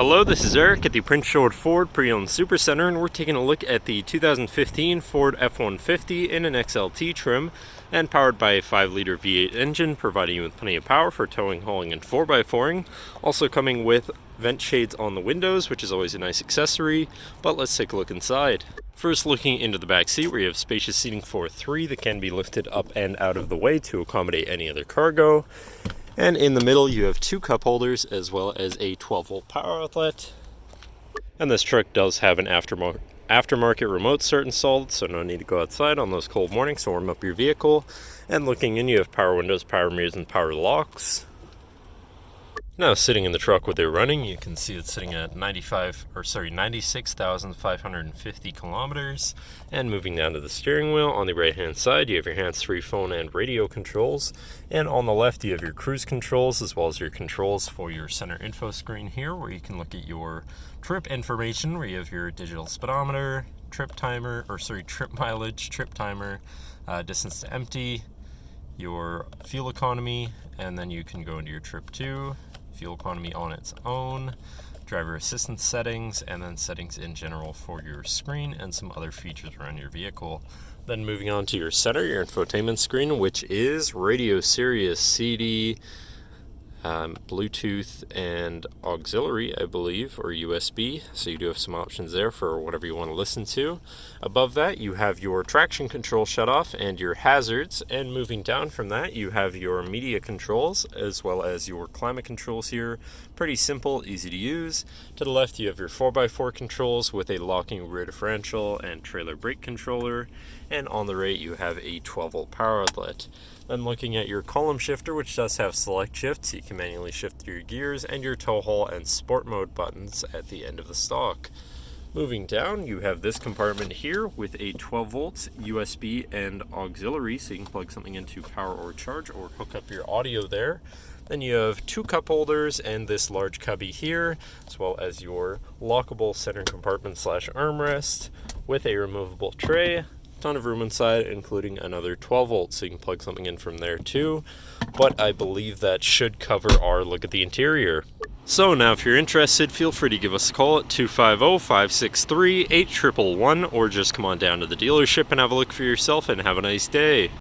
Hello, this is Eric at the Prince George Ford Pre-Owned Super Center, and we're taking a look at the 2015 Ford F-150 in an XLT trim and powered by a 5-liter V8 engine, providing you with plenty of power for towing, hauling, and 4x4ing. Also coming with vent shades on the windows, which is always a nice accessory, but let's take a look inside. First, looking into the back seat, where you have spacious seating for 3 that can be lifted up and out of the way to accommodate any other cargo. And in the middle, you have 2 cup holders as well as a 12-volt power outlet. And this truck does have an aftermarket remote start installed, so no need to go outside on those cold mornings to warm up your vehicle. And looking in, you have power windows, power mirrors, and power locks. Now, sitting in the truck with it running, you can see it's sitting at 96,550 kilometers. And moving down to the steering wheel, on the right-hand side, you have your hands-free phone and radio controls. And on the left, you have your cruise controls, as well as your controls for your center info screen here, where you can look at your trip information, where you have your digital speedometer, trip mileage, trip timer, distance to empty, your fuel economy, and then you can go into your trip 2, fuel economy on its own, driver assistance settings, and then settings in general for your screen and some other features around your vehicle. Then moving on to your center, your infotainment screen, which is radio, Sirius, CD, Bluetooth, and auxiliary, I believe, or USB. So you do have some options there for whatever you want to listen to. Above that, you have your traction control shutoff and your hazards. And moving down from that, you have your media controls as well as your climate controls here. Pretty simple, easy to use. To the left, you have your 4x4 controls with a locking rear differential and trailer brake controller. And on the right, you have a 12-volt power outlet. Then looking at your column shifter, which does have select shift, so you can manually shift through your gears, and your tow haul and sport mode buttons at the end of the stock. Moving down, you have this compartment here with a 12 volts USB and auxiliary, so you can plug something into power or charge or hook up your audio there. Then you have 2 cup holders and this large cubby here, as well as your lockable center compartment / armrest with a removable tray. Ton of room inside, including another 12 volts, so you can plug something in from there too. But I believe that should cover our look at the interior. So now if you're interested, feel free to give us a call at 250-563-8111, or just come on down to the dealership and have a look for yourself, and have a nice day.